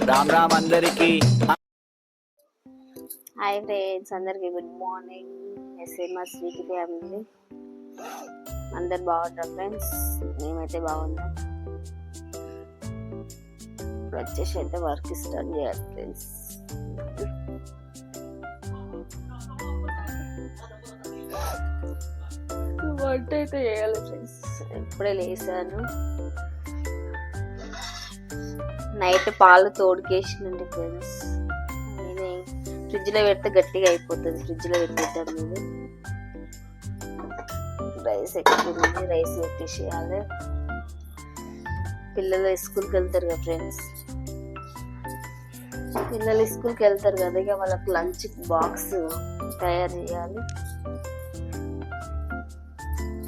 రామ్ రామ్ అందరికి. Hi friends, అందరికి good morning. SMR sweet family అందరు బాగుంటారు ఫ్రెండ్స్. మేమైతే బాగున్నాం. ఇప్పుడు వచ్చేసి అయితే వర్క్ స్టార్ట్ చేయాలి ఫ్రెండ్స్. వంట అయితే చేయాలి ఫ్రెండ్స్. ఇప్పుడే లేసాను. నైట్ పాలు తోడుకేసినండి ఫ్రెండ్స్. నేనే ఫ్రిడ్జ్లో పెడితే గట్టిగా అయిపోతుంది. ఫ్రిడ్జ్లో పెట్టేద్దాం. మీరు రైస్ ఎక్కువ ఉంది, రైస్ పెట్టేసేయాలి. పిల్లలు స్కూల్కి వెళ్తారు కదా ఫ్రెండ్స్. పిల్లలు స్కూల్కి వెళ్తారు కదా, ఇక వాళ్ళకి లంచ్ బాక్స్ తయారు చేయాలి.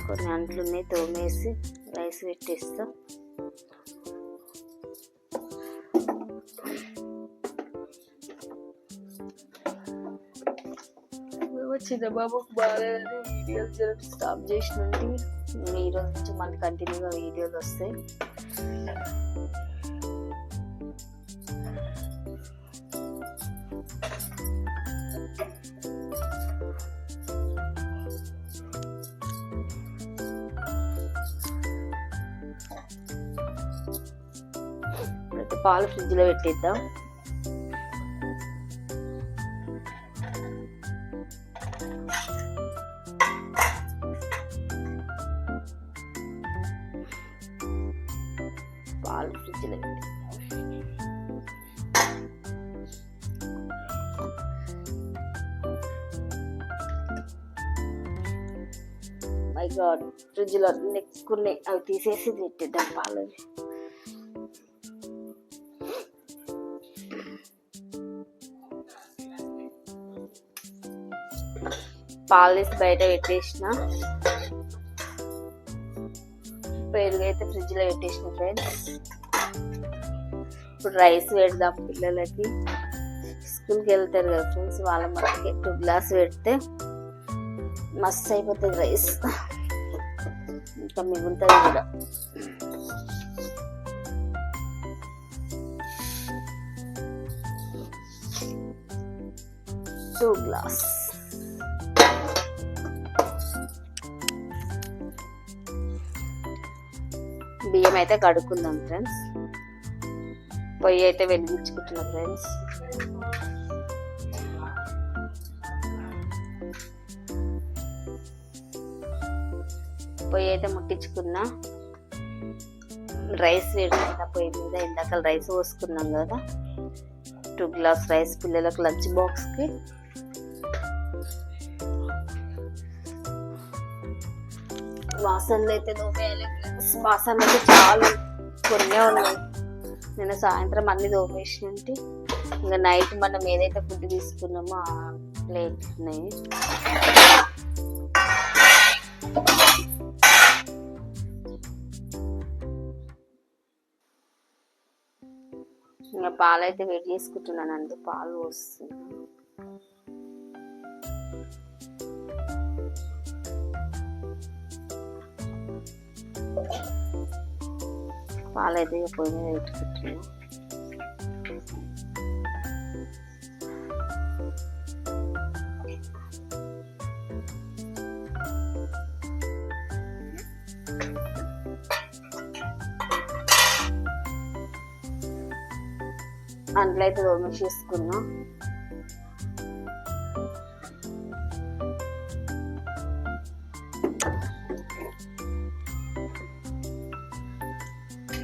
కొన్ని అంట్లు ఉన్నాయి, తోమేసి రైస్ పెట్టేస్తా. చిన్న బాబుకు బాగాలేదని వీడియోలు జరగడం స్టాప్ చేసినండి. ఈరోజు నుంచి మళ్ళీ కంటిన్యూగా వీడియోలు వస్తాయి. ఇప్పుడైతే పాలు ఫ్రిడ్జ్లో పెట్టేద్దాం. పాలు ఫ్రిడ్జ్లో పెట్టి మై గాడ్, ఫ్రిడ్జ్లో ఎక్కువ ఉన్నాయి. అవి తీసేసి పెట్టేద్దాం పాలు. పాలు తీసి బయట పెట్టేసిన. పెరుగు అయితే ఫ్రిడ్జ్లో పెట్టేసిన ఫ్రెండ్స్. ఇప్పుడు రైస్ పెడదాం. పిల్లలకి స్కూల్కి వెళ్తారు కదా ఫ్రెండ్స్, వాళ్ళ మనకి 2 గ్లాస్ పెడితే మస్తు అయిపోతుంది రైస్. ఇంకా మిగులుతుంది కూడా. టూ గ్లాస్ బియ్యం అయితే కడుక్కుందాం ఫ్రెండ్స్. పొయ్యి అయితే వెలిగించుకుంటున్నా ఫ్రెండ్స్. పొయ్యి అయితే ముట్టించుకున్నా. రైస్ వేడుకున్నా పొయ్యి మీద. ఇందాక రైస్ పోసుకున్నాం కదా, 2 గ్లాస్ రైస్ పిల్లలకు లంచ్ బాక్స్కి. వాసనలు అయితే దోమేయాలి ఫ్రెండ్స్. వాసనలు అయితే చాలా కొన్నే ఉన్నాయి. నేను సాయంత్రం అన్ని దోమేసినంటే ఇంకా నైట్ మనం ఏదైతే ఫుడ్ తీసుకున్నామో ఆ ప్లేట్ ఉన్నాయి. ఇంకా పాలు అయితే వేడి చేసుకుంటున్నానండి. పాలు పోస్తున్నాను. పాలైతే పొయ్యి మీద పెట్టుకుంటున్నాను. అందులో అయితే దోమేసి వేసుకున్నా.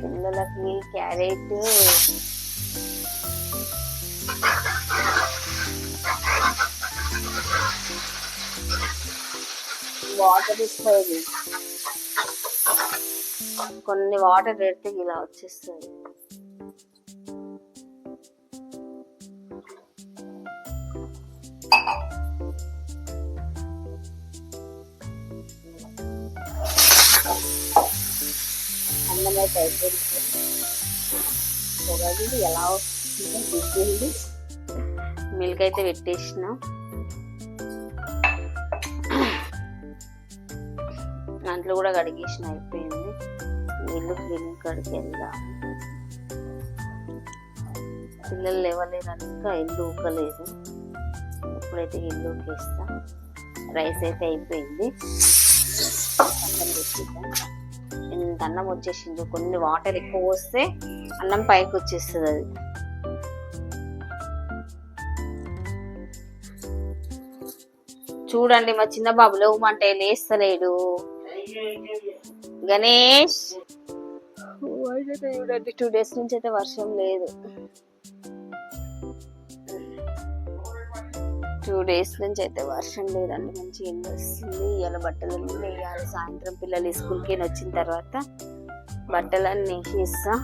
పిల్లలకి క్యారెట్, వాటర్ ఇస్తుంది. కొన్ని వాటర్ పెడితే ఇలా వచ్చేస్తుంది. అన్నం అయితే అయిపోయింది. పొగది ఎలా వస్తుందో దిగింది. మిల్క్ అయితే పెట్టేసిన. దాంట్లో కూడా కడిగేసిన అయిపోయింది. నీళ్ళు క్లీనింగ్ కాడికి వెళ్దాం. పిల్లలు లేవలేరు ఇంకా ఇల్లు ఊకలేదు. ఇప్పుడైతే ఇల్లు ఊకేస్తా. రైస్ అయితే అయిపోయింది. అన్నం పెట్టిద్దాం. ఇంత అన్నం వచ్చేసింది. కొన్ని వాటర్ ఎక్కువ పోస్తే అన్నం పైకి వచ్చేస్తుంది. అది చూడండి మా చిన్న బాబు లేవమంటే లేస్తలేడు. గణేష్ చూడండి 2 days నుంచి అయితే వర్షం లేదు. 2 days నుంచి అయితే వర్షం లేదండి. మంచి ఎండ వస్తుంది. ఇవాళ బట్టలన్నీ వేయాలి. సాయంత్రం పిల్లలు స్కూల్కి వచ్చిన తర్వాత బట్టలన్నీ వేసేస్తా.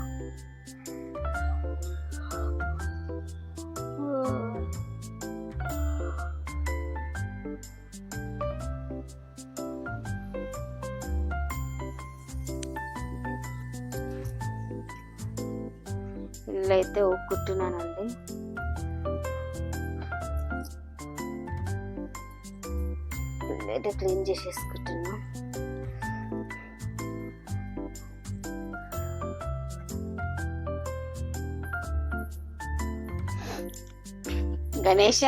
ఇల్లు అయితే ఊక్కుంటున్నానండి. ఇల్లు అయితే క్లీన్ చేసేసుకుంటున్నా. గణేష్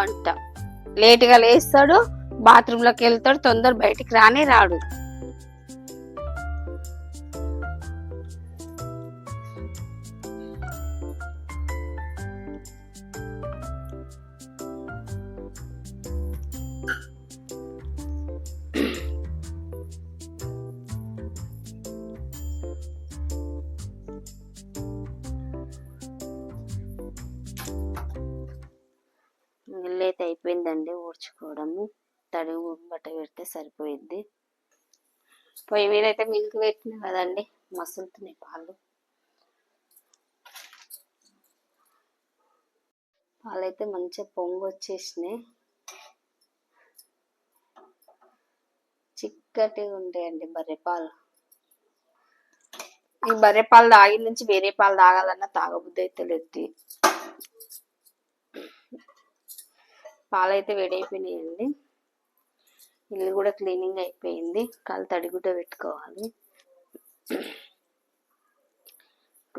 అంట లేటుగా లేస్తాడు. బాత్రూమ్ లోకి వెళ్తాడు. తొందర బయటికి రానే రాడు. ఇల్లు అయితే అయిపోయిందండి. ఊడ్చుకోవడము. తడి బట్ట పెడితే సరిపోయిద్ది. పొయ్యి మీద అయితే మిల్క్ పెట్టినా కదండి, మసులుతున్నాయి పాలు. పాలైతే మంచిగా పొంగు వచ్చేసినాయి. చిక్కటిగా ఉంటాయండి బర్రెపాలు. ఈ బర్రెపాలు తాగి నుంచి వేరే పాలు తాగాలన్నా తాగబుద్ధి అయితే లేదు. పాలైతే వేడైపోయినాయండి. ఇల్లు కూడా క్లీనింగ్ అయిపోయింది. కాలు తడిగుడ్డ పెట్టుకోవాలి.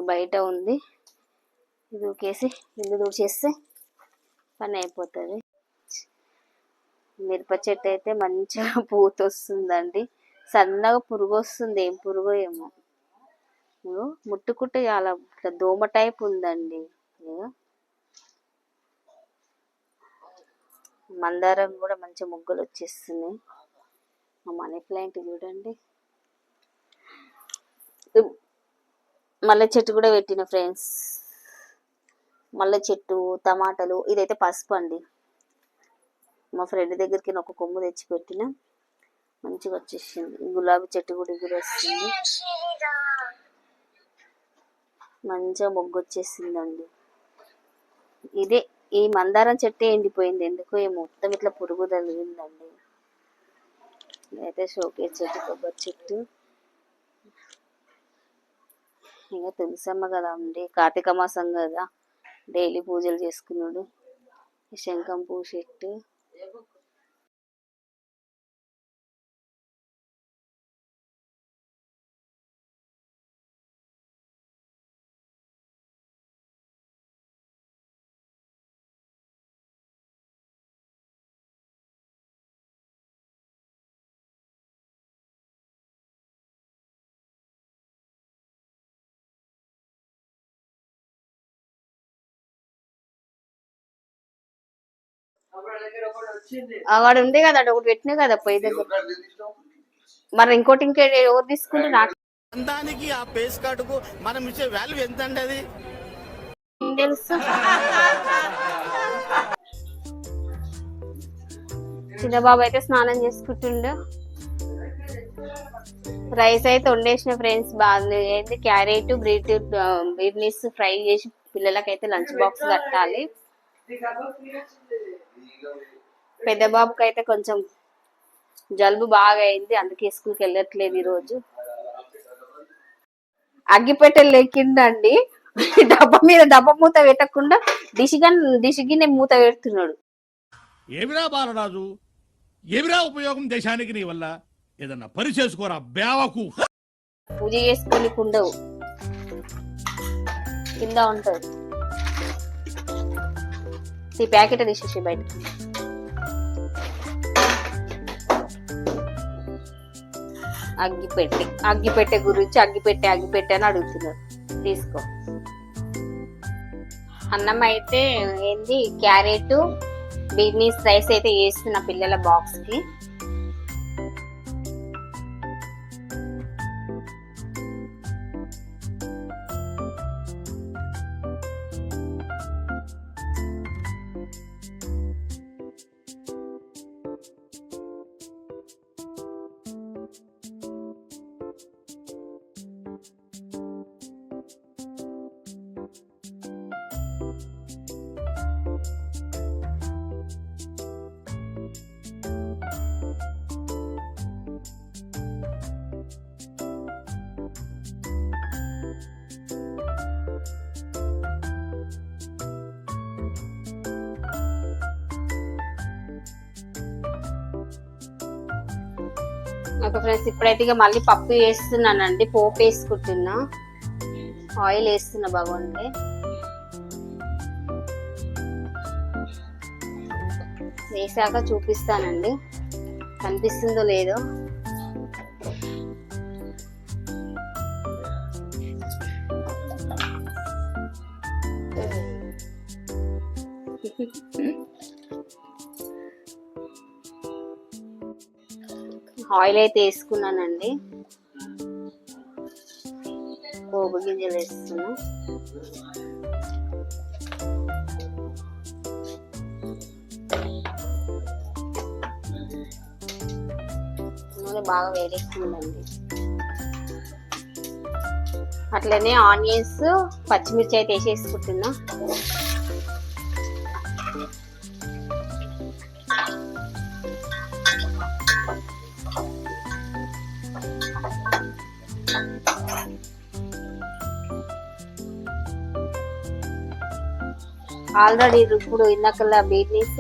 బయట ఉంది. ఇది ఊకేసి ఇల్లు తుడిచేస్తే పని అయిపోతుంది. మిరప చెట్టు అయితే మంచిగా పూత వస్తుందండి. సన్నగా పురుగు వస్తుంది. ఏం పురుగో ఏమో. ముట్టుకుంటే చాలా ఇట్లా దోమ టైప్ ఉందండి. మందారం కూడా మంచి ముగ్గులు వచ్చేస్తున్నాయి. మా మనీ ప్లాంట్ చూడండి. మల్లె చెట్టు కూడా పెట్టిన ఫ్రెండ్స్. మల్లె చెట్టు, టమాటాలు. ఇదైతే పసుపు అండి. మా ఫ్రెండ్ దగ్గరికి ఒక కొమ్ము తెచ్చి పెట్టిన మంచిగా వచ్చేసింది. గులాబీ చెట్టు కూడా ఎగురు వస్తుంది. మంచిగా మొగ్గు వచ్చేసిందండి. ఇదే ఈ మందారం చెట్టు ఎండిపోయింది. ఎందుకో ఈ మొత్తం ఇట్లా పురుగు తగిలిందండి. అయితే షోకేస్ చెట్టు, కొబ్బరి చెట్టు. ఇంకా తులసమ్మ కదా అండి, కార్తీక మాసం కదా, డైలీ పూజలు చేసుకున్నాడు. శంఖం పూ చెట్టు. వాడు ఉంది కదా, ఒకటి పెట్టినా కదా పొయ్యి దగ్గర. మరి ఇంకోటి ఎవరు తీసుకుంటే నాకు ఆ పేస్ కార్డుకు మనం ఇచ్చే వాల్యూ ఎంత అండి? అది తెలుసు. చిన్నబాబు అయితే స్నానం చేసుకుంటుండు. రైస్ అయితే వండేసిన ఫ్రెండ్స్. బాగా ఏంటి క్యారెట్ బీట్రూట్ ఫ్రై చేసి పిల్లలకైతే లంచ్ బాక్స్ కట్టాలి. పెద్ద బాబుకి అయితే కొంచెం జలుబు బాగా అయింది. అందుకే స్కూల్కి వెళ్ళట్లేదు ఈరోజు. అగ్గిపెట్టెలు లెక్కిండండి. డబ్బా మూత పెట్టకుండా డిషిగిన్నె మూత పెడుతున్నాడు. ఏమిరా బాలరాజు, ఏమిరా ఉపయోగం దేశానికి నీ వల్ల? ఏదన్నా పని చేసుకోరా బేవకు. పూజ చేసుకొని ఉండవు, కింద ఉంటుంది. ఈ ప్యాకెట్ తీసేసి బయటకి. అగ్గిపెట్టె గురించి అగ్గిపెట్టె అని అడుగుతున్నారు. తీసుకో. అన్నం అయితే ఏంది, క్యారెట్ బీనీస్ రైస్ అయితే వేస్తున్న పిల్లల బాక్స్ కి. ఓకే ఫ్రెండ్స్, ఇప్పుడైతే ఇక మళ్ళీ పప్పు వేస్తున్నానండి. పోపు వేసుకుంటున్నా, ఆయిల్ వేస్తున్నా బాగుంది. వేసాక చూపిస్తానండి, కనిపిస్తుందో లేదో. ఆయిల్ అయితే వేసుకున్నానండి, పోపు గింజలు వేస్తున్నా. నూనె బాగా వేడెక్కిందండి. అట్లనే ఆనియన్స్ పచ్చిమిర్చి అయితే వేసేసుకుంటున్నా. ఆల్రెడీ ఇప్పుడు ఇందాకల్లా బీనీస్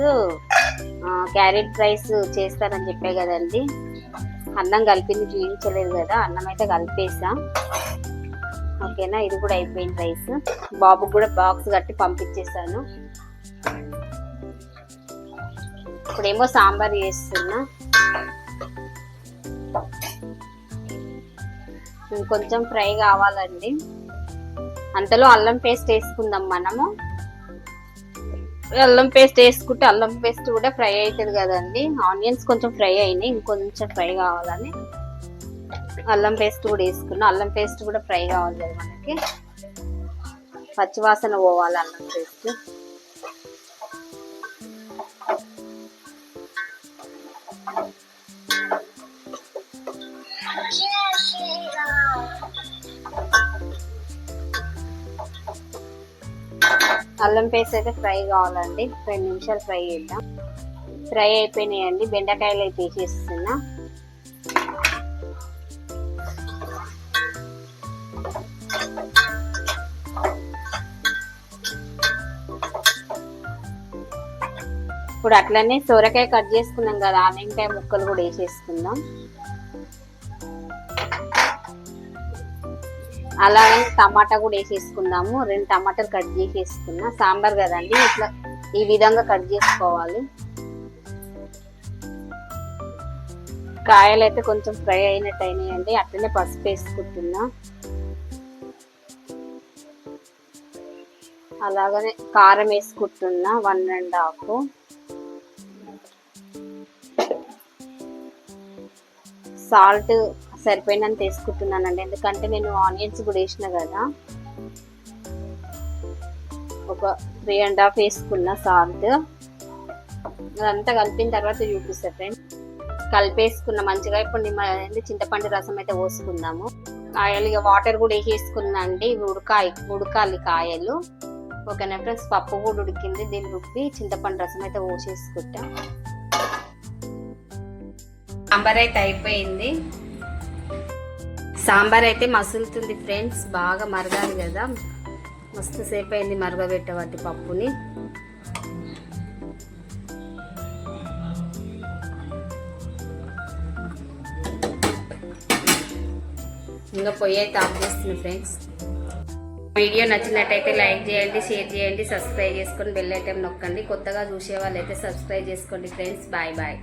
క్యారెట్ రైస్ చేస్తానని చెప్పే కదండి. అన్నం కలిపింది చూపించలేదు కదా, అన్నం అయితే కలిపేసా. ఓకేనా, ఇది కూడా అయిపోయింది రైస్. బాబుకి కూడా బాక్స్ కట్టి పంపించేసాను. ఇప్పుడేమో సాంబార్ చేస్తున్నా. ఇంకొంచెం ఫ్రై కావాలండి. అంతలో అల్లం పేస్ట్ వేసుకుందాం మనము. అల్లం పేస్ట్ వేసుకుంటే అల్లం పేస్ట్ కూడా ఫ్రై అవుతుంది కదండి. ఆనియన్స్ కొంచెం ఫ్రై అయినాయి, ఇంకొంచెం ఫ్రై కావాలని అల్లం పేస్ట్ కూడా వేసుకున్నా. అల్లం పేస్ట్ కూడా ఫ్రై కావాలి కదా మనకి, పచ్చివాసన పోవాలి అల్లం పేస్ట్. అల్లం పేస్ట్ అయితే ఫ్రై కావాలండి, 2 నిమిషాలు ఫ్రై చేద్దాం. ఫ్రై అయిపోయినాయండి. బెండకాయలు అయితే వేసేస్తున్నా. ఇప్పుడు అట్లనే సొరకాయ కట్ చేసుకున్నాం కదా, ఆనియన్కాయ ముక్కలు కూడా వేసేసుకుందాం. అలాగే టమాటా కూడా వేసేసుకుందాము. 2 టమాటాలు కట్ చేసేసుకున్నా. సాంబార్ కదండి, ఇట్లా ఈ విధంగా కట్ చేసుకోవాలి. కాయలు అయితే కొంచెం ఫ్రై అయినట్టు అయినాయండి. అట్లనే పసుపు వేసుకుంటున్నా. అలాగనే కారం వేసుకుంటున్నా 1½ సాల్ట్ సరిపోయినంత వేసుకుంటున్నానండి, ఎందుకంటే నేను ఆనియన్స్ కూడా వేసిన కదా. ఒక 3½ వేసుకున్నా సాల్ట్. అదంతా కలిపిన తర్వాత చూపిస్తా ఫ్రెండ్స్. కలిపేసుకున్న మంచిగా. ఇప్పుడు చింతపండు రసం అయితే పోసుకుందాము. కాయలు ఇక వాటర్ కూడా వేసేసుకున్నా అండి. ఉడకాలి కాయలు. ఓకేనా ఫ్రెండ్స్, పప్పు కూడా ఉడికింది. దీన్ని రుబ్బి చింతపండు రసం అయితే పోసేసుకుంటా. సాంబార్ అయితే అయిపోయింది. సాంబార్ అయితే మసులుతుంది ఫ్రెండ్స్, బాగా మరగాలి కదా. మస్తు సేపు అయింది మరగబెట్టబట్టి పప్పుని. ఇంకా పొయ్యి అయితే ఆఫ్ చేస్తుంది ఫ్రెండ్స్. వీడియో నచ్చినట్టయితే లైక్ చేయండి, షేర్ చేయండి, సబ్స్క్రైబ్ చేసుకొని బెల్ ఐకాన్ నొక్కండి. కొత్తగా చూసే వాళ్ళైతే సబ్స్క్రైబ్ చేసుకోండి ఫ్రెండ్స్. Bye bye.